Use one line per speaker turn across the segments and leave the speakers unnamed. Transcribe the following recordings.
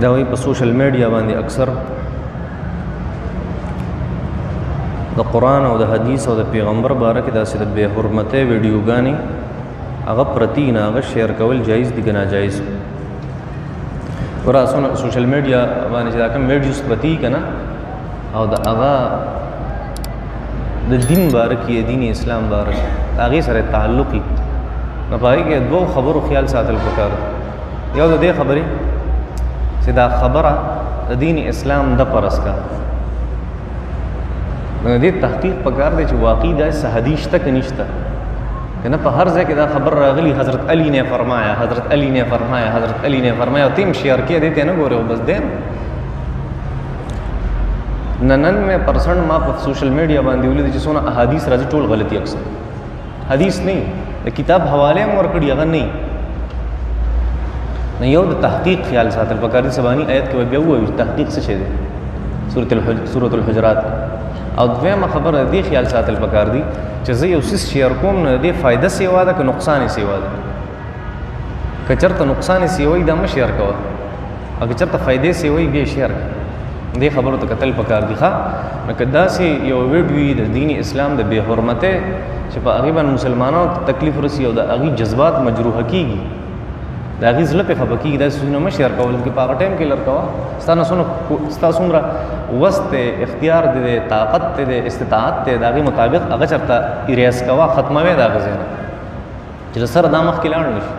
دا وایي په سوشل میډیا باندې اکثر د قرآن او د حدیث او د پیغمبر باره کې داسې د بې حرمتۍ ویډیوګانې هغه پرتی نه هغه شیر کول جایز دي که ناجایز ګوره سوشل میډیا باندې چې دا کوم ویډیوز پرتی که نه او د هغه د دین باره کې دین اسلام باره کې د هغې سره تعلق وي نو په هغې کې دوو خبرو خیال ساتل پکار یو د دې خبرې چې دا خبره د دین اسلام د پرس کا نو دې تحقیق پکار دی چې واقعي داسې حدیث شته که نشته که نه په هر ځای کې دا خبر راغلی حضرت علی نے فرمایا حضرت علی نے فرمایا حضرت علی نے فرمایا او تیم شیئر کې دی ته نه ګورې او بس دی 99% ما په سوشل میډیا باندې ولید چې څونه احادیث راځي ټول غلطي اکثر حدیث نه د کتاب حواله هم ورکړي هغه نه یو د تحقیق خیال ساتل پکار دي سبانی آیت کې بیا وایي تحقیق څه شی دی سورۃ الحجرات او دویمه خبره دی خیال ساتل پکار دي چې زه یو څه شیر کوم نه دی فائدہ سیوا ده که نقصان سیوا ده که چېرته نقصان سیوي دا مه شیر کوه او که چېرته فائدې سیوي بیا شیر دې خبرو ته کتل پکار دي ښه نو که داسې یو ویډیو د دین اسلام د بې حرمتۍ چې په هغې باندې مسلمانانو ته تکلیف رسي او د هغې جذبات مجروحه کېږي د هغې زړه پې خفه کېږي داسې څیزونه مه شیر کوه بلکې په هغه ټایم کې لر کوه ستا څومره وس دی اختیار دی طاقت دی استطاعت دی د هغې مطابق هغه چېرته اریاز کوه ختموی د هغه ځای نه چې د سره دا مخکې لاړ نه شي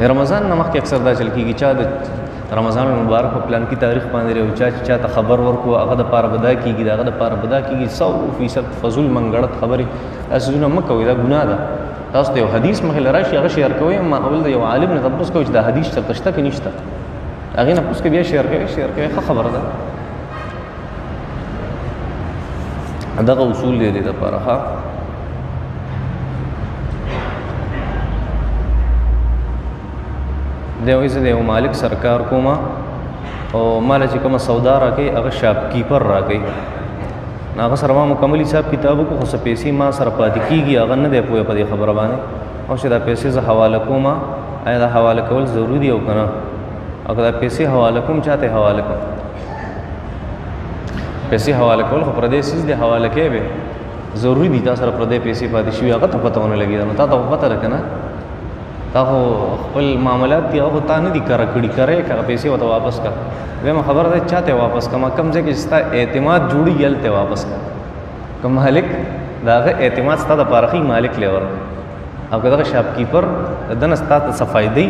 د رمضان نه مخکې اکثر دا چل کېږي چا د رمضان المبارک په پلان کې تاریخ باندې یو چا ته خبر ورکړو هغه دپاره به دا کېږي د هغه دپاره به دا کېږي 100% فضول منګړت خبرې دا څیزونه مه کوئ دا ګناه ده تاسو ته یو حدیث مخې له راشي هغه شیر کوئ ما اول د یو عالم نه تپوس کوئ چې دا حدیث چېرته شته که نشته هغې نه پوس کوئ بیا شیر کوئ ښه خبره ده دغه اصول دی دې دپاره ښه دی وایي زه د یو مالک سرکار کوم او ماله چې کومه سودا راکوي هغه شاپ کیپر راکوي نو هغه سره ما مکمل حساب کتاب وکړو خو څه پیسې ما سره پاتې کېږي هغه نه دی پوهه په دې خبره باندې او چې دا پیسې زه حواله کوم آیا دا حواله کول ضروري دي او که نه او که دا پیسې حواله کوم چا ته حواله کوم پیسې حواله کول خو پردی څیز دی حواله کوې به ضروري دي تا سره پردی پیسې پاتې شوي هغه ته پته ونه لګېده نو تا ته خو پته ده که نه تا خو خپل معاملات دي هغه تا نه دي کره کړي کرې که هغه پیسې ورته واپس کړه دویمه خبره ده چا ته واپس کړه کوم ځای کې چې ستا اعتماد جوړي هلته واپس کړه که مالک د هغه اعتماد ستا دپاره ښي مالک لی ورکړه او که دغه شاپ کیپر د ده نه ستا ته څه فایدې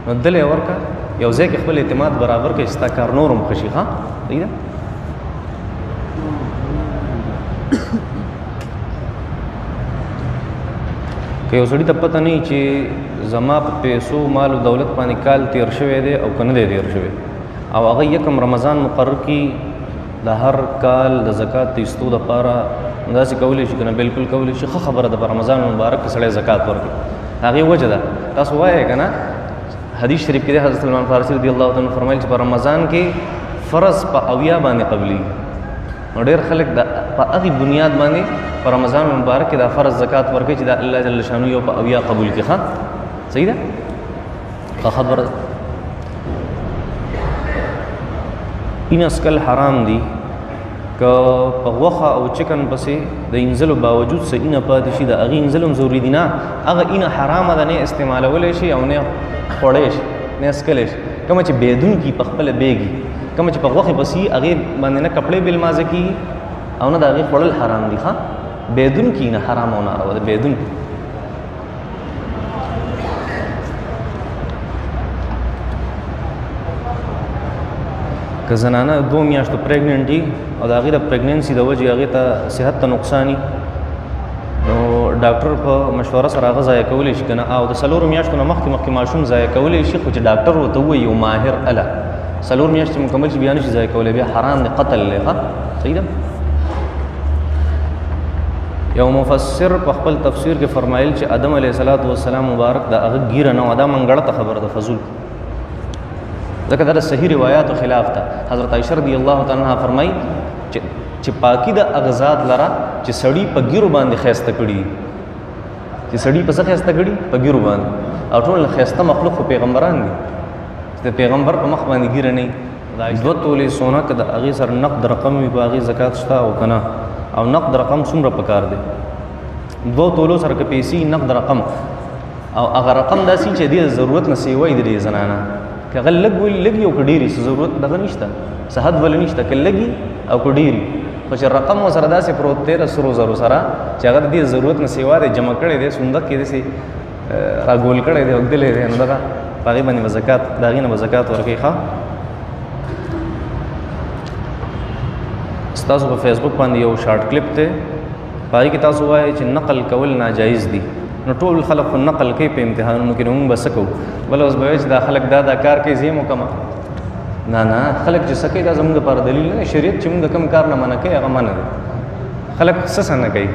نو دله یې ورکړه یو ځای کې خپل اعتماد برابر کړي چې ستا کار نور هم ښه شي ښه صحیح ده که یو سړي ته پته نه وي چې زما په پیسو مال و دولت باندې کال تیر شوی دی او که نه دی تیر شوی او هغه یکم رمضان مقرر کړي د هر کال د زکات د ایستو دپاره داسې کولی شي که نه بلکل کولی شي ښه خبره ده په رمضان مبارک کې سړی زکات ورکړي هغې وجه ده تاسو وایئ که نه حدیث شریف کې دی حضرت سلمان فارسي رضي الله تعالی عنه فرمایل چې په رمضان کې فرض په 80 باندې قبلېږي نو ډېر خلک د په هغې بنیاد باندې په رمضان مبارک کې دا فرض زکات ورکوي چې دا الله جل شانو یو په 80 قبول کړي ښه صحیح ده ښه خبره ده اینسکل حرام دي که په غوښه او چکن پسې د انځلو باوجود څه اینه پاتې شي د هغې انځل هم ضروري دي نه هغه اینه حرامه ده نه استعمالولی شي او نه خوړی شي نه اسکلی شي کومه چې بیدونکي په خپله بیږي کومه چې په غوښې پسې هغې باندې نه کپړې بلمازه کېږي او نه د هغې خوړل حرام دي ښه بیدونکي نه حرام او ناروا ده بیدونکي که زنانه 2 میاشتو پریګننټ دي او د هغې د پریګننسي د وجې هغې ته صحت ته نقصان وي نو ډاکټر په مشوره سره هغه ضایع کولی شي که نه او د 4 میاشتو نه مخکې ماشوم ضایع کولی شي خو چې ډاکټر ورته ووایي یو ماهر اله 4 میاشتې مکمل شي بیا نه شي ضایع کولی بیا حرام دی قتل دی ښه صحیح ده یو مفسر په خپل تفسیر کې فرمایل چې آدم علیه السلام مبارک د هغه ګیره نه دا منګړته خبره ده فضول ځکه دا د صحیح روایاتو خلاف ده حضرت عایشه رضی الله تعالی عنها فرمایي چې پاکي د اغزاد لره چې سړی په ګیرو باندې ښایسته کړي چې سړی په څه ښایسته کړي په ګیرو باندې او ټول ښایسته مخلوق خو پیغمبران دي د پیغمبر په مخ باندې ګیره نه 2 تولې سونه که د هغې سره نقد رقم وي په هغې زکات شته او که نه او نقد رقم څومره پکار دی 2 تولو سره که پیسې نقد رقم او هغه رقم داسې چې دې ضرورت نه سیوی د دې زنانه که هغه لږ ولي لږ او که ډېري څه ضرورت دغه نشته څه حد ولې نشته که لږي او که ډېري خو چې رقم ورسره داسې پروت دی د سرو زرو سره چې هغه د دې ضرورت نه سیوا دی جمع کړی دی صندوق کې داسې راګول کړی دی اوږدلی دی نو دغه په هغې باندې به زکات د هغې نه به زکات ورکوي ښه ستاسو په فیسبوک باندې یو شارټ کلیپ دی په هغې کې تاسو وایئ چې نقل کول ناجایز دي نو ټول خلک خو نقل کوي په امتحانونو کې نو موږ به څه کوو بله اوس به وایي چې دا خلک دا کار کوي زه یې وکړمه نه خلک چې څه کوي دا زموږ دپاره دلیل نه دی شریعت چې موږ د کوم کار نه منع کوي هغه منع دی خلک څه نه کوي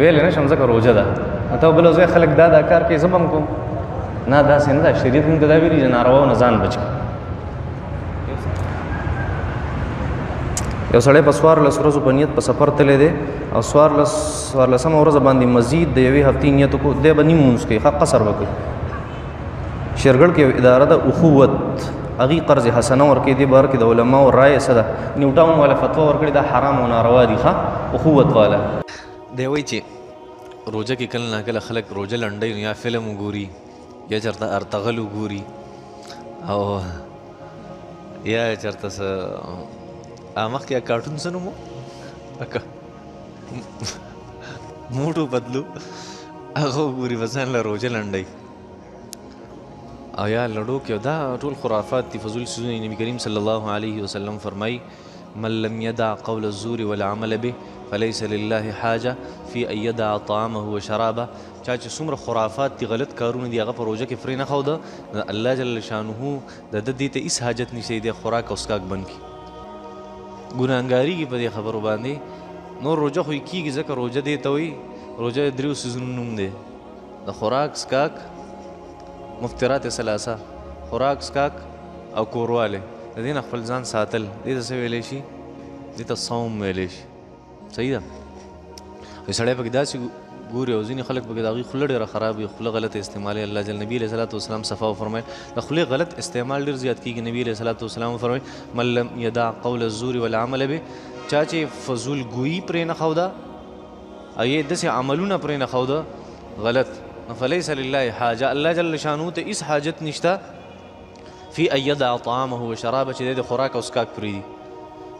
ویلی نه شم ځکه روژه ده ته بله اوس خلک دا کار کوي زه به هم کوم نه داسې نه ده شریعت موږ ته دا ویلي چې نارواو نه ځان بچ کړي یو سړی په 14 ورځو په نیت په سفر تللی دی او 14مه ورځ باندې مزید د یوې هفتې نیت وکړو دی به نیم مونځ کوي ښه قصر به کوي شیرګړ کې یو اداره ده اخوت هغې قرض حسنه ورکوي دې باره کې د علماو رایې څه ده نیوټاون والا فتوا ورکړې دا حرام او ناروا دي ښه اخوت والا
دی وایي چې روژه کې کله ناکله خلک روژه لنډوي یا فلم وګوري یا چېرته ارتغل وګوري او یا چېرته څه مخکې کارټون څه نوم و موټو بدلو هغه وګوري بس ځان له روژه لنډوي او یا لړو کې دا ټول خرافات دي فضول څیزونه نبي کریم صلی الله علیه وسلم فرمایي من لم يدع قول الزور والعمل به فليس لله حاجه في ان يدع طعامه وشرابه چا چې څومره خرافات دي غلط کارونه دي هغه په روژه کې فرې نه ښوده الله جل شانه د ده دې ته هېڅ حاجت نشته دی خوراک او څښاک بند کړي ګناهګارېږي په دې خبرو باندې نور روژه خو یې کېږي ځکه روژه دې ته وایي روژه د 3 څیزونو نوم دی د خوراک څښاک مفترات ثلاثه خوراک څښاک او کوروالی د دې نه خپل ځان ساتل دې ته څه ویلی شي دې ته صوم ویلی شي صحیح ده سړی پکې داسې ګوري او ځینې خلک پکې د هغوی خوله ډېره خراب وي خوله غلطه استعمالوي الله جل نبي علیه صلات وسلام صفا وفرمیل د خولې غلط استعمال ډېر زیات کېږي نبي علیه صلات وسلام وفرمیل من لم یدع قول الزور والعمل به چا چې فضول ګویي پرې نه ښوده او یې داسې عملونه پرې نه ښوده غلط فلیس لله حاجه الله جل شانو ته هېڅ حاجت نشته فی ان یدع طعامه وشرابه چې د خوراک او څښاک پرېږدي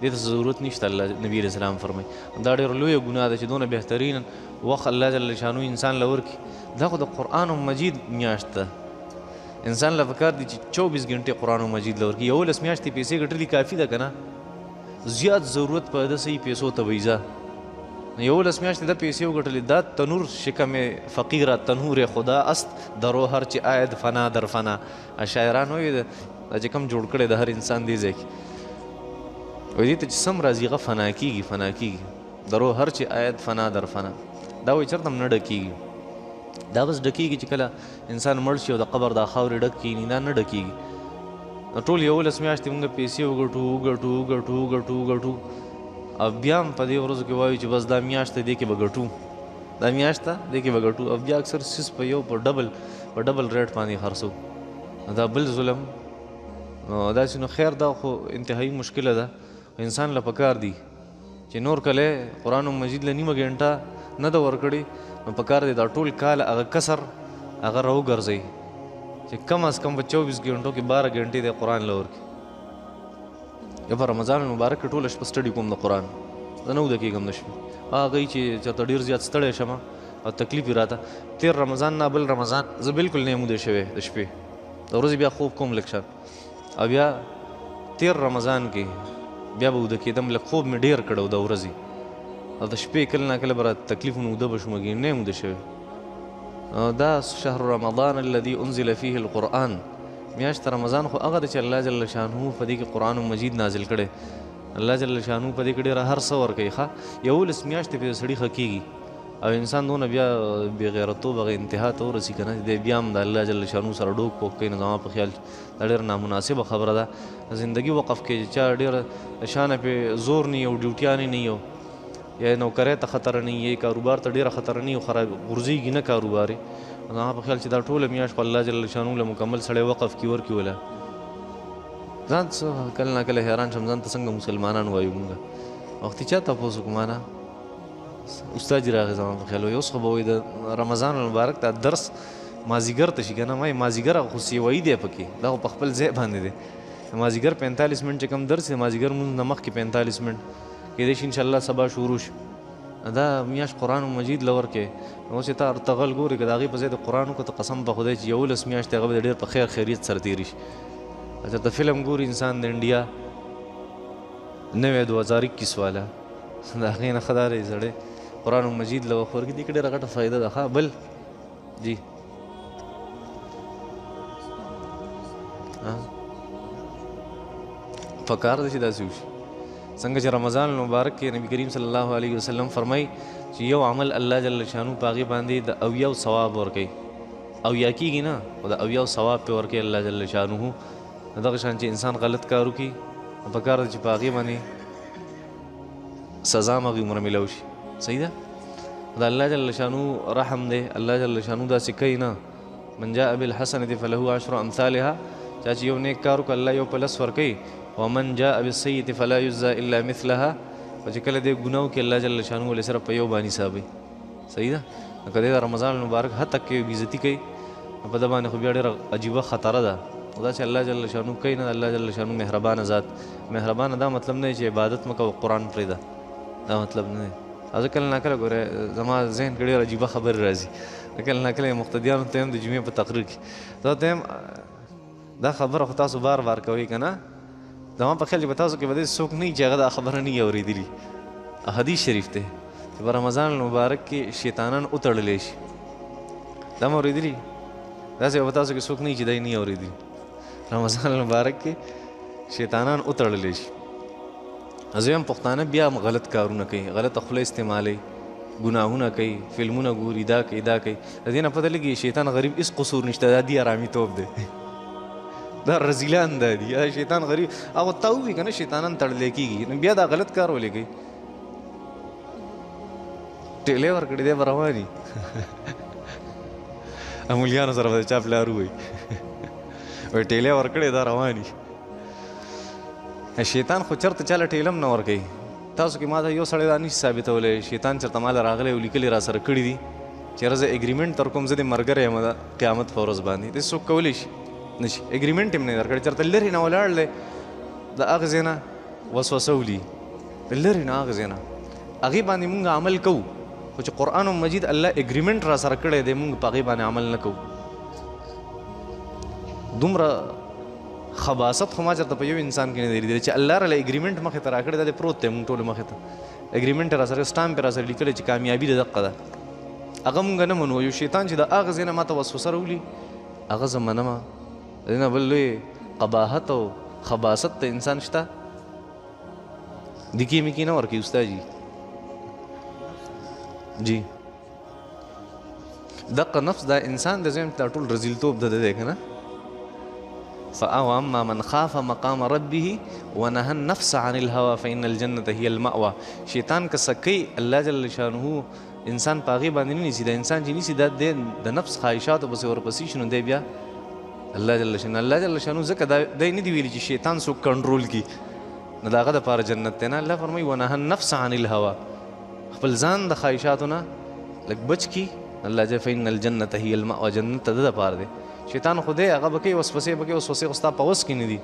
دې ته ضرورت نشته الله نبي علیه السلام فرمایي دا ډېر لویه ګناه ده چې دونه بهترین وخت الله جل شانو انسان له ورکړي دا خو د قرآن مجید میاشت ده انسان له پکار دي چې 24 ګنټې قرآن مجید له ورکړي 11 میاشتې پیسې ګټلي کافي ده که نه زیات ضرورت په ده صحیح پیسو ته وي ځه 11 میاشتې ده پیسې وګټلې دا تنور شکم فقیره تنور خدا است درو هر چې آید فنا در فنا شاعران وایي دا چې کوم جوړ کړی د هر انسان دې ځای کې وایي دې ته چې سم راځي هغه فنا کېږي درو هر چې آید فنا در فنا دا وایي چېرته هم نه ډکېږي دا بس ډکېږي چې کله انسان مړ شي او د قبر دا خاورې ډک کېږي دا نه ډکېږي ټول 11 میاشتې موږ پیسې وګټو او بیا هم په دې ورځو کې وایو چې بس دا میاشت دې کې به ګټو دا میاشت دې کې به ګټو او بیا اکثر سیس په یو په ډبل ریټ باندې خرڅو دا بل ظلم داسې نو خیر دا خو انتهایی مشکله ده انسان له پکار دی چې نور کله قرآن مجید له نیمه ګنټه نه ده ورکړې نو پکار دی دا ټول کال هغه کسر هغه راوګرځوي چې کم از کم په 24 ګنټو کې 12 ګنټې د قرآن له ورکړي یا په رمضان المبارک کې ټوله شپه سټډي کوم د قرآن زه نه وده کېږم د شپې هغه چې چېرته ډېر زیات ستړی شم او تکلیف یې راته تېر رمضان نه بل رمضان زه بالکل نه یم وده شوی د شپې د ورځې بیا خوب کوم لږ شان او بیا تېر رمضان کې بیا به وده کېدم لږ خوب مې ډېر کړی و د ورځې او د شپې کله نه کله به راته تکلیف نو وده به شوم نه یم وده شوی دا شهر رمضان الذي انزل فيه القرآن میاشت رمضان خو هغه ده چې الله جل شانه په دې کې قرآن مجید نازل کړی الله جل شانه په دې کې ډېره هر څه ورکوي ښه 11 میاشتې پرې سړي ښه کېږي او انسان دونه بیا بېغیرتوب هغه انتها ته ورسي که نه دی بیا هم د الله جل شانه سره ډوک پوک کوي نو زما په خیال دا ډېره نامناسبه خبره ده زندګي وقف کې چا ډېره شانه پې زور نه یو ډیوټیانې نه یو یا نوکرۍ ته خطر نه یې کاروبار ته ډېره خطر نه یو خراب غورځېږي نه کاروبار یې زما په خیال چې دا ټوله میاشت خو الله جل شانو له مکمل سړی وقف کي ورکړي وله ځان څه کله نه کله حیران شم ځان ته څنګه مسلمانان وایو مونږ وختي چا تپوس وکړو ما نه استاد جي راغی زما په خیال وایي اوس خو به وایي د رمضان المبارک ته درس مازدیګر ته شي که نه ما مازدیګر خو سیوایي دی پکې دا خو په خپل ځای باندې دی مازدیګر 45 منټ چې کم درس دی مازدیګر مونځ نه مخکې 45 منټ کېدای شي انشاءالله سبا شروع شي دا میاشت قرآن مجید لور کې اوس یې ته تغل ګورې که د هغې په ځای د قرآن وکړه ته قسم په خدای چې 11 میاشتې هغه به د ډېر په خیر خیریت سره تېرې شي چېرته فلم ګوري انسان د انډیا نوی 2021 والا د هغې نه ښه دا دی سړی قرآن مجید له وخت ورکړي دې کې ډېره غټه فایده ده ښه بل جی پکار ده چې داسې وشي څنګه چې رمضان المبارک کې نبی کریم صلی الله علیه وسلم فرمایي چې یو عمل الله جل شانو په هغې باندې د اویاو ثواب ورکوي اویا کېږي نه خو د اویاو ثواب پې ورکوي الله جل شانو دغه شان چې انسان غلط کار وکړي پکار ده چې په هغې باندې سزا هم هغې عمره میلاو شي صحیح ده د الله جل شانو رحم دی الله جل شانو داسې کوي نه من جاء بالحسنة فله 10 امثالها چا چې یو نیک کار وکړه الله یو په لس ورکوي ومن جاء بالسیئة فلا یجزا الا مثلها او چې کله دې ګناه وکړي الله جل شانو ولې صرف په یو باندې حسابوي صحیح ده نو که د رمضان المبارک حد تک کې بېعزتي کوي په ده باندې خو بیا ډېره عجیبه خطره ده دا چې الله جل شانو کوي نه الله جل شانو مهربانه ذات مهربانه دا مطلب نه چې عبادت مه کوه قرآن پرېږده دا مطلب نه دی زه کله ناکله ګوره زما ذهن کې ډېره عجیبه خبرې راځي کله ناکله مقتدیانو ته هم د جمعې په تقریر کې دا ته هم دا خبره خو تاسو بار بار کوئ که نه زما په خیال چې په تاسو کې به داسې څوک نه وي چې هغه دا خبره نه وي اورېدلي حدیث شریف دی چې په رمضان المبارک کې شیطانان وتړلی شي دا مو اورېدلي داسې به په تاسو کې څوک نه وي چې دا یې نه وي اورېدلي رمضان المبارک کې شیطانان وتړلی شي زه هم پښتانه بیا هم غلط کارونه کوي غلطه خوله استعمالوي ګناهونه کوي فلمونه ګوري دا کوي دا کوي د دې نه پته لګي شیطان غریب هېڅ قصور نشته دا دي ارامي توب دی دا رزیلان دا دي شیطان غریب هغه تا ووایي که نه شیطانان تړلی کېږي بیا دا غلط کار ولې کوي ټیلې ورکړې دی به رواني مولیانو سره به د چا پلار ووایي وایي ټیلې ورکړې دا رواني شیطان خو چېرته چاله ټیلم نه ورکوي تاسو کې ما ته یو سړی دا نشي ثابتولی شیطان چېرته ماله راغلی او لیکلي را سره کړي دي چې یاره زه اګریمنټ در کوم زه دې ملګری یم د قیامت په ورځ باندې داسې څوک کولی شي نشي اګریمنټ هم نه درکړی چېرته لرې نه ولاړ دی د هغې ځای نه وسوسه ولي لرې نه هغه ځای نه هغې باندې مونږ عمل کوو خو چې قرآن مجید الله اګریمنټ را سره کړی دی مونږ په هغې باندې عمل نه کوو دومره خباست خو ما چېرته په یو انسان کې نه دی لیدلی چې الله راله اګریمنټ مخې ته راکړی دا دی پروت دی مونږ ټولو مخې ته اګریمنټ را سره سټامپ یې را سره لیکلی چې کامیابي د دقه ده هغه مونږ نه منو یو شیطان چې د هغه ځای نه ما ته وسوسه راولي هغه زه منمه د دې نه بل لوی قباحت او خباست ته انسان شته دکې میکې نه ورکوي استاد جی دقه نفس دا انسان د ځای دا ټول رزیلتوب د دی که نه فأما من خاف مقام ربه ونهى النفس عن الهوى فإن الجنة هي المأوى شیطان که سکی الله جل شانه انسان په هغې باندې نه نیسي دا انسان چې نیسي دا د نفس خواهشاتو پسې ورپسې شي نو دی بیا الله جل شانه ځکه دی نه دي ویلي چې شیطان څوک کنټرول کړي نو د هغه دپاره جنت دی نه الله فرمایي ونهى النفس عن الهوى خپل ځان د خواهشاتو نه لږ بچ کړي الله جل فإن الجنة هي المأوى جنت د ده دپاره دی شیطان خو دی هغه به کوي وسوسې به کوي وسوسې خو ستا په وس کې نه دي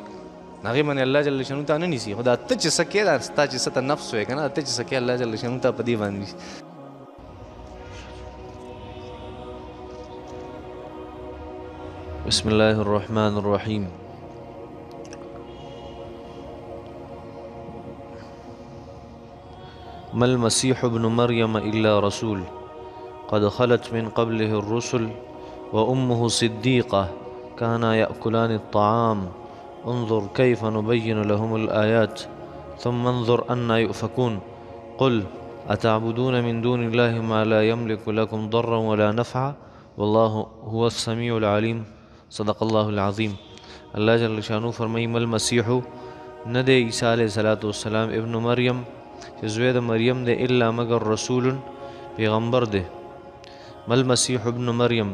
هغې باندې الله جل شانو ته نه نیسي خو دا ته چې څه کوې دا ستا چې څه ته نفس وایې که نه ته چې څه کوې الله جل شانو ته په دې باندې نیسي بسم الله الرحمن الرحيم ما المسيح ابن مريم إلا رسول قد خلت من قبله الرسل وأمه صديقة كانا يأكلان الطعام انظر كيف نبين لهم الآيات ثم انظر أنا يؤفكون قل أتعبدون من دون الله ما لا يملك لكم ضرا ولا نفعا والله هو السميع العليم صدق الله العظيم الله جل شانو فرمای ما المسيح ندے عیسیٰ علیہ السلام ابن مریم چې زوی د مریم دی الا مگر رسول پیغمبر دی ما المسيح ابن مریم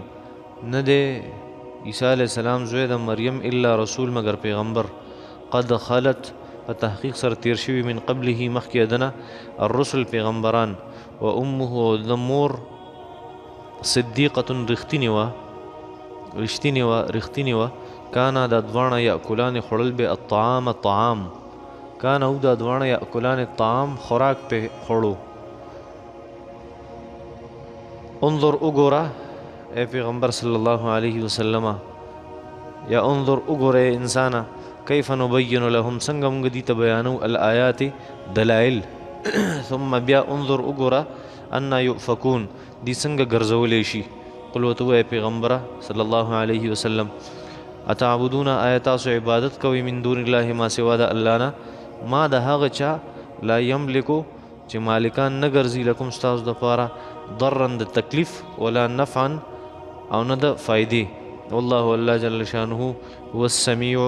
نه دی عیسی علیہ السلام زوی د مریم الا رسول مگر پیغمبر قد خلت په تحقیق سره تیر شوي من قبله مخکې دنه الرسل پیغمبران و امه او د مور صدیقه رښتینې وه کانا دا دواړه یاکلان خوړل به الطعام کانا او دا دواړه یاکلان الطعام خوراک په خوړو. انظر وګوره اے پیغمبر صلی الله علیه وسلم یا انظر وګوره انسانا کیف نبین لهم څنګه موږ دي ته بیانو الآیات دلائل ثم بیا انظر وګوره ان یؤفکون دي څنګه ګرځولې شي. قل وتو اے پیغمبر صلی الله علیه وسلم اتعبدون آیات سو عبادت کوي من دون الله ما سوا د الله نه ما د هغه چا لا یملکو چې مالکان نه ګرځي لکم ستاسو د پاره ضرا د تکلیف ولا نفعا او نه د فائدې والله الله جل شانه هو السمیع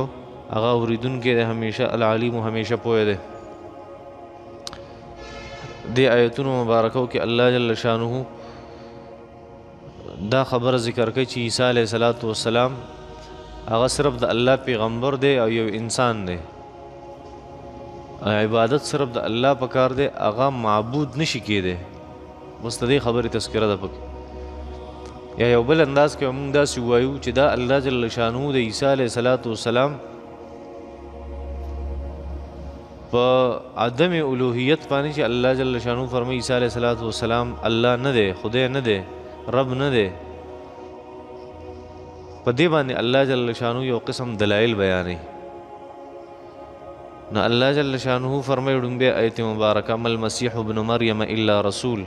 هغه اوریدونکی دی همیشه العلیم همیشه پوهه دی. دې آیتونو مبارکو کې الله جل شانه دا خبر ذکر کوي چې عیسی علیه السلام هغه صرف د الله پیغمبر دی او یو انسان دی. عبادت صرف د الله پکار دی هغه معبود نشي کېدی. بس د دې خبرې تذکره ده پکې. یا یو بل انداز کې موږ داسې ووایو چې دا الله جل شانه د عیسی علیه السلام په عدم الوهیت باندې چې الله جل شانه فرمایي عیسی علیه السلام الله نه دی، خدای نه دی، رب نه دی، په دې باندې الله جل شانه یو قسم دلایل بیانوي. نو الله جل شانه فرمایي ډومبه آیت مبارکه مل مسیح ابن مریم الا رسول،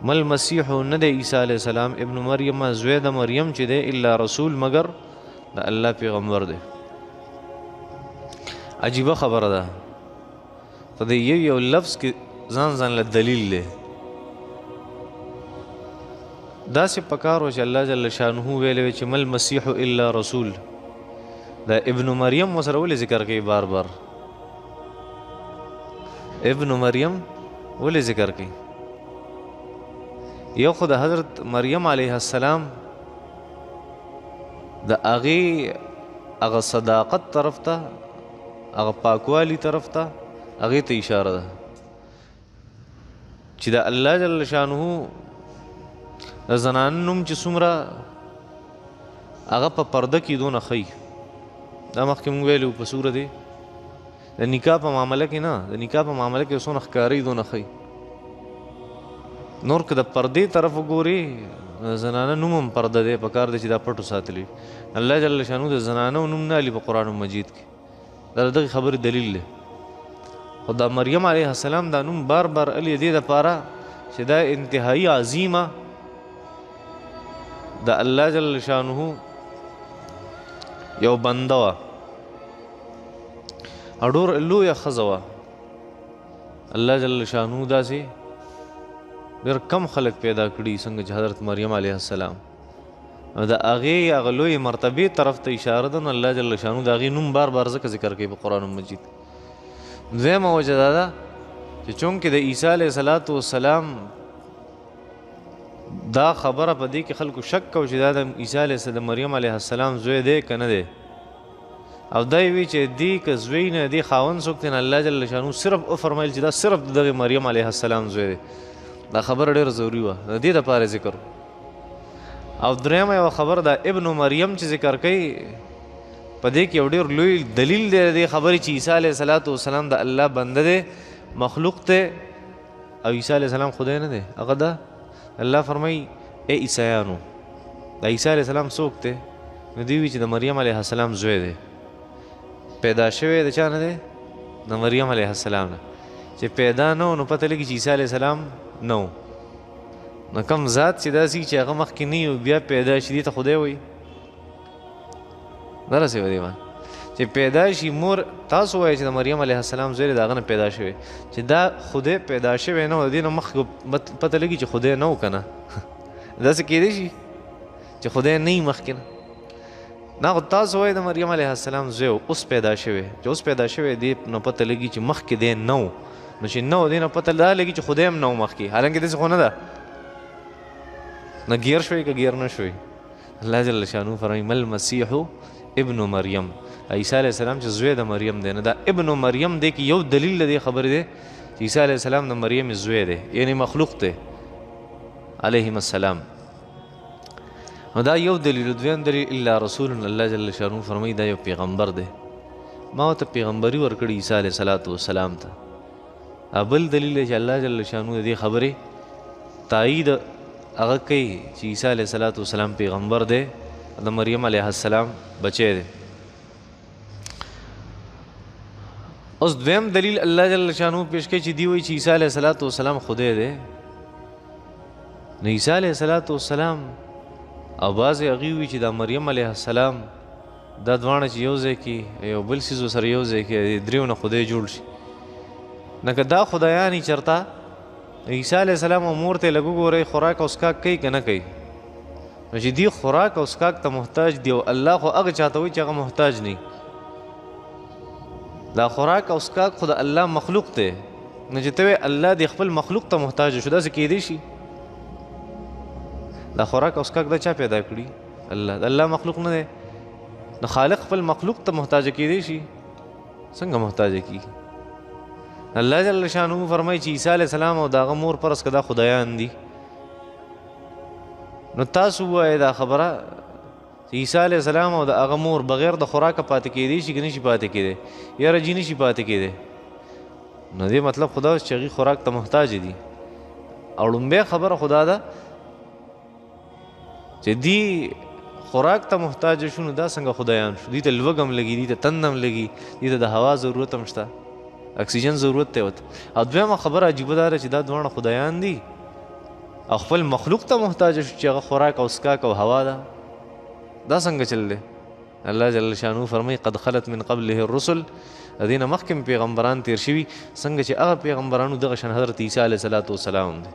مل مسیح نه دی عیسی علیه السلام ابن مریم زوی د مریم چې دی الا رسول مگر د الله پیغمبر دی. عجیبه خبره ده په دې یو لفظ کې ځان له دلیل دی. داسې پکار و چې الله جل شانه ویلی چې مل مسیح الا رسول، دا ابن مریم وسره ولې ذکر کوي بار بار؟ ابن مریم ولې ذکر کوي؟ یو خو د حضرت مریم علیه السلام د هغه صداقت طرف ته، هغه پاکوالی طرف ته، هغې ته اشاره ده چې د الله جل شانه د زنانو نوم چې څومره هغه په پرده کې دونه ښیي. دا مخکې مونږ ویلو په سوره دی د نکاح په معامله کې نه، د نکاح په معامله کې څونه ښکاري دونه ښیي. نور که د پردې طرف وګورې زنانه نوم هم پرده دی، پکار دی چې دا پټو ساتلی. الله جل شانو د زنانو نوم نه علي په قرآن مجید کې، دا د دغې خبرې دلیل دی. خو د مریم علیه السلام دا نوم بار بار علي دې دپاره چې دا انتهایی عظیمه د الله جل شانه یو بنده وه، اډور لویه ښځه وه. الله جل شانه داسې ډېر کم خلک پیدا کړي څنګه چې حضرت مریم علیه السلام، او د هغې هغه لویې مرتبې طرف ته اشاره ده. نو الله جل شانه د هغې نوم بار بار ځکه ذکر کوي په قرآن مجید. دویمه وجه دا ده چې چونکې د عیسی علیه السلام دا خبره په دې کې خلکو شک کو چې دا د عیسی علیه السلام مریم علیه السلام زوی دی که نه دی، او دا یې وی چې دې که زوی نه دی خاوند څوک دی، الله جل شانو صرف وفرمیل چې دا صرف د دغې مریم علیه السلام زوی دی. دا خبره ډېره ضروري وه، د دې دپاره ذکر. او درېیمه یوه خبره دا ابن مریم چې ذکر کوي په دې کې یو ډېر لوی دلیل دی د دې خبرې چې عیسی علیه السلام د الله بنده دی، مخلوق دی، او عیسی علیه السلام خدای نه دی. هغه ده الله فرمایي ای عیسیانو، دا عیسی علیه السلام څوک دی؟ نو دوی وایي چې د مریم علیه السلام زوی دی، پیدا شوی د چا نه دی؟ د مریم علیه السلام نه. چې پیدا نه و نو پته لګي چې عیسی علیه السلام نه و. نو کوم ذات چې داسې چې هغه مخکې نه وي بیا پیدا شي دې ته خدای وایي؟ نه رسوي دې باندې چې پیدا شي مور تاسو وایئ چې د مریم علیه السلام زوی د هغه نه پیدا شوی، چې دا خدای پیدا شوی نه و، د دې نه مخکې پته لګي چې خدای نه و که نه. داسې کیدی شي چې خدای نه وي مخکې نه. نه خو تاسو وایئ د مریم علیه السلام زوی اوس پیدا شوی، چې اوس پیدا شوی دې نه پته لګي چې مخکې دی نه و. نو چې نه و دې نه پته دا لګي چې خدای هم نه و مخکې، حالانکې داسې خو نه ده. نه ګیر شوی که ګیر نه شوی. الله جل شانو فرمایي مل مسیح ابن مریم، عیسی علیه السلام چې زوی د مریم دی، نه دا ابن مریم دی کې یو دلیل د دې خبرې دی چې عیسی علیه السلام د مریم زوی دی، یعنی مخلوق دی علیهم السلام. نو دا یو دلیل. دویم دلیل الا رسول، الله جل شانه فرمایي دا یو پیغمبر دی، ما ورته پیغمبري ورکړي عیسی علیه السلام ته. بل دلیل دی چې الله جل شانه د دې خبرې تایید هغه کوي چې عیسی علیه السلام پیغمبر دی، د مریم علیه السلام بچی دی. اوس دویم دلیل الله جل شانه پیش کوي چې دی وایي چې عیسی علیه السلام خدای دی. نو عیسی علیه السلام او بعضې هغوی وایي چې دا مریم علیه السلام دا دواړه چې یو ځای کې یو بل څیزو سره یو ځای کې دریو نه خدای جوړ شي. نه که دا خدایان یې چېرته عیسی علیه السلام او مور ته لږ وګورئ خوراک او څښاک کوي که نه کوي؟ نو چې دی خوراک او څښاک ته محتاج دی او الله خو هغه چاته وایي چې هغه محتاج نه. دا خوراک او څښاک خو د الله مخلوق دی. نو چې ته وایې الله د خپل مخلوق ته محتاج شو، داسې کیدی شي؟ دا خوراک او څښاک دا چا پیدا کړي؟ الله. د الله مخلوق نه دی. نو خالق خپل مخلوق ته محتاج کیدی شي؟ څنګه محتاج کیږي؟ الله جل شانه فرمایي چې عیسی علیه السلام او د هغه مور فرض که دا خدایان دي. نو تاسو ووایئ دا خبره چې عیسی علیه السلام او د هغه مور بغیر د خوراکه پاتې کیدی شي که نه شي پاتې کیدی؟ یاره جي نه شي پاتې کیدی. نو دې مطلب خدا اوس چې هغوی خوراک ته محتاج دي. او لومبۍ خبره خدا ده چې دی خوراک ته محتاج شو، نو دا څنګه خدایان شو؟ دوی ته لوږ هم لګي، دوی ته تند هم لګي، دوی ته د هوا ضرورت هم شته، اکسیجن ضرورت دی ورته. او دویمه خبره عجیبه دا ده چې دا دواړه خدایان دي او خپل مخلوق ته محتاج شو چې هغه خوراک او څښاک او هوا ده. دا څنګه چل دی؟ الله جل شانه فرمایي قد خلت من قبله الرسل، د دې نه مخکې پیغمبران تیر شوي، څنګه چې هغه پیغمبرانو دغه شان حضرت عیسی علیه السلام دی.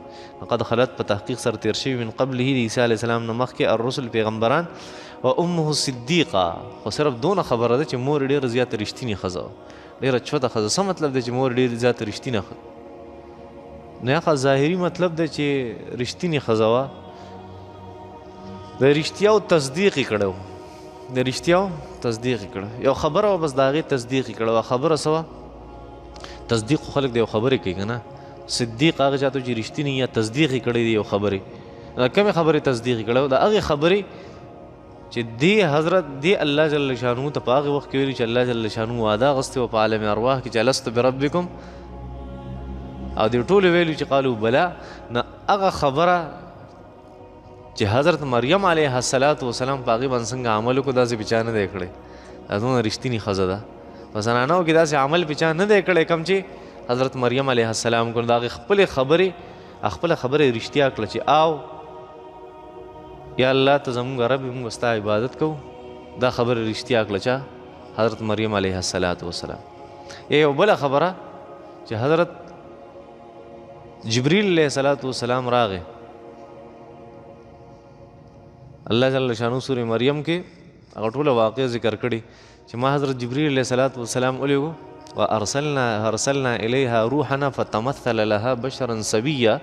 قد خلت په تحقیق سره تیر شوي من قبله د عیسی علیه السلام نه مخکې الرسل پیغمبران و امه صدیقه. خو صرف دونه خبره ده چې مور یې ډېره زیاته رښتینې ښځه وه، ډېره چوته ښځه. څه مطلب دی چې مور ډېر زیاته رښتینه ښه؟ نو یا ظاهري مطلب دی چې رښتینې ښځه وه، د رښتیاو تصدیق یې کړی و، د رښتیاو تصدیق یې کړی. یو خبره وه بس د هغې تصدیق یې کړی وه. خبره څه وه؟ تصدیق خو خلک د یو خبرې کوي که نه؟ صدیق هغه چاته چې رښتینې یا تصدیق یې کړی دی یو خبرې. کومې خبرې تصدیق یې کړی و؟ د هغې خبرې چې دی حضرت دی الله جل شانه ته په هغې وخت کې ویلي چې الله جل شانه وعده اخیستې وه په عالم ارواح کې چې الست بربکم، او دوی ټولو ویلي چې قالو بلا. نه هغه خبره چې حضرت مریم علیه السلام په هغې باندې څنګه عمل وکړو داسې پې چا نه دی کړی. دا دونه رښتینې ښځه ده. په زنانو کې داسې عمل پې چا نه دی کړی کوم چې حضرت مریم علیه السلام کړو. د هغې خپلې خبرې رښتیا کړه چې آو یا الله ته زمونږ رب موږ ستا عبادت کوو. دا خبره رښتیا کړه چا؟ حضرت مریم علیه السلام. یو بله خبره چې حضرت جبریل علیه السلام راغی، الله جل شانه سورې مریم کې هغه ټوله واقع ذکر کړي چې ما حضرت جبریل علیه السلام ولیږو وارسلنا الیها روحنا فتمثل لها بشرا سویا.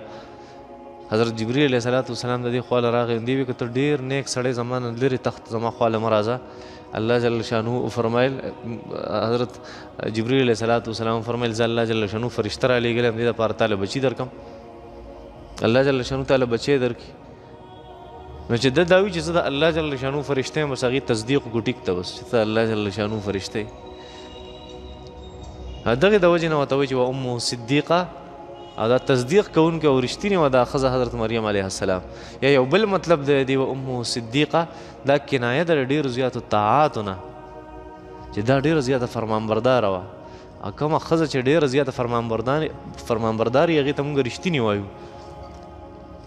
حضرت جبریل علیه السلام د دې خواله راغی، دی وی که ته ډېر نیک سړی زما نه لرې تخت زما خواله مه راځه. الله جل شانه فرمایل، حضرت جبریل علیه السلام فرمایل زه الله جل شانه فرشته را لېږلی یم دې دپاره تاله بچي درکړم، الله جل شانه تاله بچی درکړي. نو چې ده دا وي چې زه د الله جل شانه فرشته یم، بس هغې تصدیق وکړو ټیک ته، بس چې ته الله جل شانه فرشته یې. دغې د وجې نه ورته وایي چې و امه صدیقه، او دا تصدیق کوونکې او رښتینې وه دا ښځه حضرت مریم علیه السلام. یا یو بل مطلب دی و امه صدیقه، دا کنایه ده ډېرو زیاتو طاعاتو نه، چې دا ډېره زیاته فرمانبرداره وه. او کومه ښځه چې ډېره زیاته فرمانبرداري هغې ته مونږ رښتینې وایو.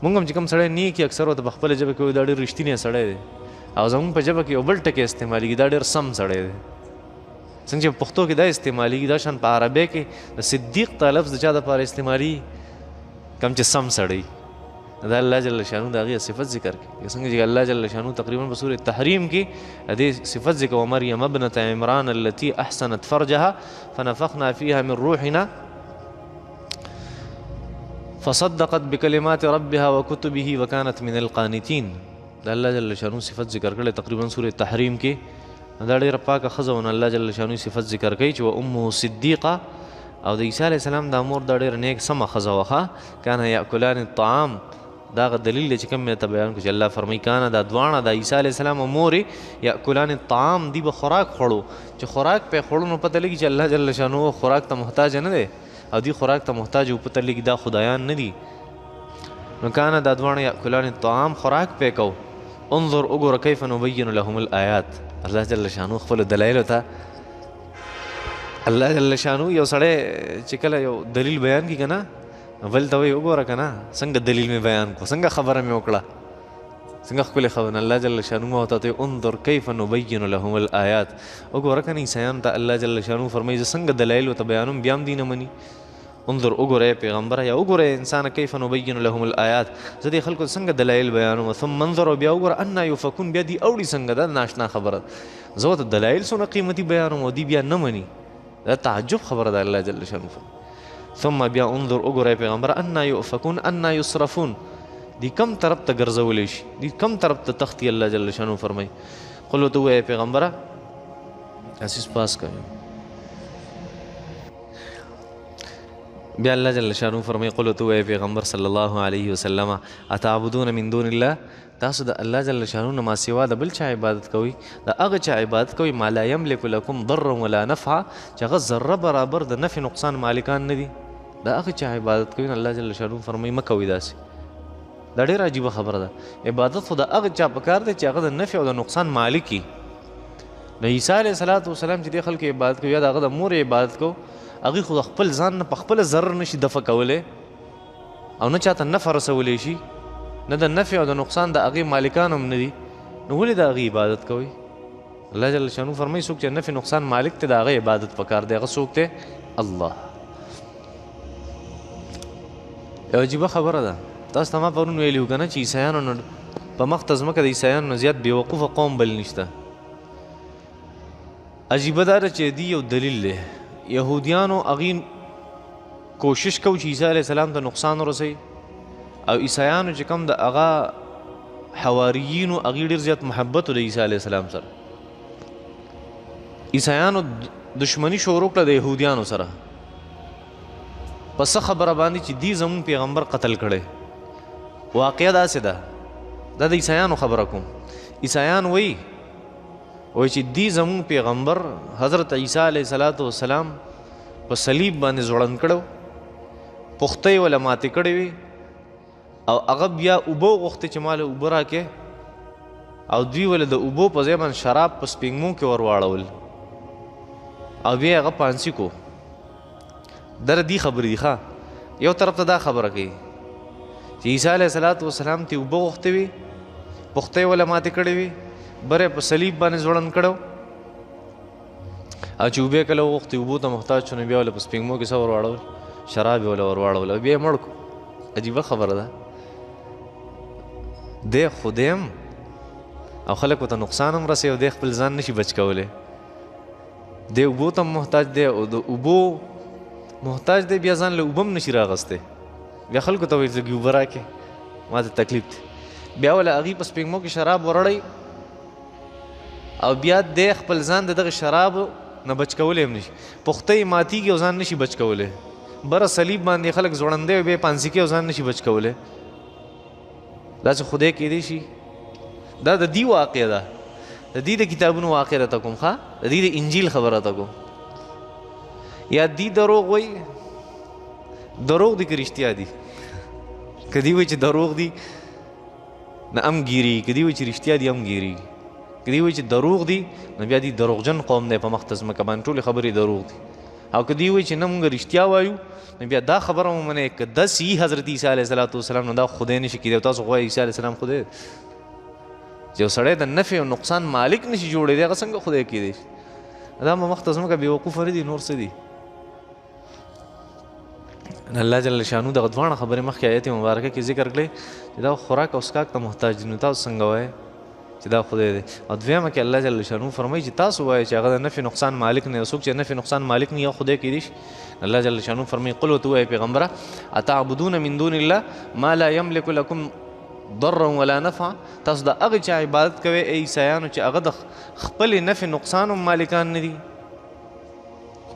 مونږ هم چې کوم سړی نیک یې اکثر ورته په خپله ژبه کې وایو دا ډېر رښتینی سړی دی، او زمونږ په ژبه کې یو بل ټکی استعمالېږي دا ډېر سم سړی دی. څنګه چې په پښتو کې دا استعمالېږي، دا شان په عربۍ کې د صدیق ته لفظ د چا دپاره استعمالېږي؟ کوم چې سم سړی. دا الله جل شانه د هغې صفت ذکر کړي، څنګه چې الله جل شانه تقریبا په سورة تحریم کې د دې صفت ذکر ومریم ابنة عمران التي احسنت فرجها فنفخنا فيها من روحنا فصدقت بكلمات ربها وكتبه وكانت من القانتين. دا الله جل شانه صفت ذکر کړي تقریبا سورة تحریم کې دا ډېره پاکه ښځه وه. الله جل شانو صفت ذکر کوي چې و امه صدیقه او د عیسی علیه السلام دا مور دا ډېره نیک سمه ښځه وه. کانه یاکلان الطعام دا هغه دلیل دی چې کوم مې ته بیان کړو چې الله فرمایي کانه دا دواړه د عیسی علیه السلام او مور یاکلان الطعام دی به خوراک خوړو چې خوراک پې خوړو نو پته لګي چې الله جل شانو خوراک ته محتاج نه دی او دی خوراک ته محتاج او پته لګي دا خدایان نه دي. نو کانه دا دواړه یاکلان الطعام خوراک پې کو. انظر وګوره کیف نبین لهم الآیات. الله جل شانو خپل دلایلو ته الله جل شانو یو سړی چې کله یو دلیل بیان کی کنه بل ته وایي وګوره کنه څنګه دلیل مې بیان کو څنګه خبره مې وکړه څنګه ښکلې خبره. الله جل شانو ما ورته وایي انظر کیف نبین لهم الآیات. وګوره کنه عیسیانو ته الله جل شانو فرمایي زه څنګه دلایل ورته بیانوم بیا هم دي نه مني. انظر وګوره پیغمبره یا وګوره انسان کیف نبین لهم الآیات زه دې خلکو څنګه دلایل بیانوم. ثم انظر بیا وګوره انا یفکون بیا دي اوړي څنګه دا ناشنا خبره زه ورته دلایل څونه قیمتي بیانوم او دي بیا نه مني. دا تعجب خبره ده الله جل شانو. ثم بیا انظر وګوره پیغمبره انا یؤفکون انا یصرفون دی کم طرف ته ګرځولی شي دی کم طرف ته تختی. الله جل شانو فرمایي قل ورته ووایه پیغمبره اسیس پاس کوي. بیا الله جل شانو فرمایي قل ورته ووایه پیغمبر صلی الله علیه وسلم اتعبدون من دون الله تاسو د الله جل شانو نه ما سوا د بل چا عبادت کوئ د هغه چا عبادت کوئ ما لا یملک لکم ضرا ولا نفعا چې هغه ذره برابر د نفع نقصان مالکان نه دي. د هغه چا عبادت کوئ الله جل شانو فرمایي مه کوئ داسې. دا ډېره عجیبه خبره ده. عبادت خو د هغه چا پکار دی چې هغه د نفع او د نقصان مالک وي. د عیسی علیه السلام چې دې خلکو عبادت کوي یا د هغه د مور عبادت کو هغوی خو د خپل ځان نه په خپله ضرر نشي دفع کولی او نه چاته نفع رسولی شي نه د نفع او د نقصان د هغې مالکان هم نه دي. نو ولې د هغې عبادت کوئ؟ الله جل شانو فرمایي څوک چې نفع نقصان مالک دی د هغه عبادت پکار دی. هغه څوک دی؟ الله. یو عجیبه خبره ده. تاسو ته ما پرون ویلي وو که نه چې عیسیانو نه په مخ ته ځمکه د عیسیانو نه زیات بېوقوفه قوم بل نشته. عجیبه دا ده چې دی یو دلیل دی. یهودیانو هغې کوشش کو چې عیسی علیه السلام ته نقصان ورسوي او عیسیانو چې کوم د هغه حواریینو هغې ډېر زیات محبت د عیسی علیه السلام سره. عیسیانو دشمني شروع کړه د یهودیانو سره په څه خبره باندې چې دی زمون پیغمبر قتل کړی. واقعه داسې ده دا د عیسیانو خبره کوم. عیسیان وایي چې دی زمون پیغمبر حضرت عیسی علیه السلام په صلیب باندې ځوړند کړو پختۍ وله ماتې کړې وي او هغه بیا اوبه وغوښتې چې ماله اوبه راکې او دوی ولې د اوبو په ځای باندې شراب په سپینګمو کې ور واړول او بیا هغه پانسي کو. در دی خبرې دي ښه. یو طرف ته دا خبره کوي چې عیسی علیه السلام ته اوبه غوښتې وي پختۍ وله ماتې کړې وي بره په صلیب باندې ځوړند کړو او چې اوبه کله وغوښتې اوبو ته محتاج شو نو بیا وله په سپینګمو کې څه ور واړول شراب یې وله ور واړول او بیا یې مړ کړو. عجیبه خبره ده. دی خودیم او خلکو ته نقصان هم رسوي او دی خپل ځان نشي بچ کولی. دی اوبو ته محتاج دی او د اوبو محتاج دی بیا ځان له اوبه هم نشي راغستی. بیا خلکو ته وایي لږ اوبه راکې ما ته تکلیف دی. بیا وله هغې په سپینګمو کې شراب ورړی او بیا دی خپل ځان د دغه شرابو نه بچ کولی هم نشي. پختۍ ماتیږي او ځان نشي بچ کولی. بره صلیب باندې خلک ځوړندی او بیا پانسي کې او ځان نشي بچ کولی. داسې خدای کیدی شي؟ دا د دې واقع ده. د دې د کتابونو واقع راته کوم ښه د دې د انجیل خبره راته کوم. یا دی دروغ وایي دروغ دي که رښتیا دي؟ که دی وایي چې دروغ دي نه هم ګیرېږي که دی وایي چې رښتیا دي هم ګیرېږي. که دی وایي چې دروغ دي نو بیا دی دروغجن قوم دی په مخ ته ځمکه باندې ټولې خبرې دروغ دي. او که دی وایي چې نه مونږ رښتیا وایو نو بیا دا خبره مو منئ که داسې یي حضرت عیسی علیه السلام نو دا خدای نشي کېدی او تاسو خو وایئ عیسی علیه السلام خدای دی. چې یو سړی د نفع او نقصان مالک نشي جوړېدی هغه څنګه خدای کېدی شي؟ دا به مخ ته ځمکه بېوقوفه نه دي نور څه دي. الله جل شانو دغه دواړه خبرې مخکې آیت مبارکه کې ذکر کړې چې دا خوراک او څښاک ته محتاج دي. نو تاسو څنګه وایئ چې دا خدای دی؟ او دویمه کې الله جل شانو فرمایي چې تاسو وایئ چې هغه د نفع نقصان مالک نه. څوک چې نفع نقصان مالک نه هغه خدای کېدی شي؟ الله جل شانو فرمایي قل ورته ووایه پیغمبره اتعبدون من دون الله ما لا یملک لکم ضرا ولا نفع تاسو د هغه چا عبادت کوئ ای عیسایانو چې هغه د خپل نفع نقصان هم مالکان نه دي.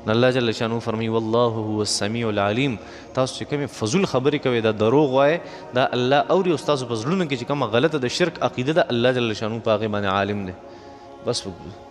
الله جل شانو فرمایي والله هو السمیع العلیم. تاسو چې کومې فضول خبرې کوئ دا دروغ وایي دا الله اوري او ستاسو په زړونو کې چې کومه غلطه د شرک عقیده ده الله جل شانو په هغې باندې عالم دی. بس وګورئ.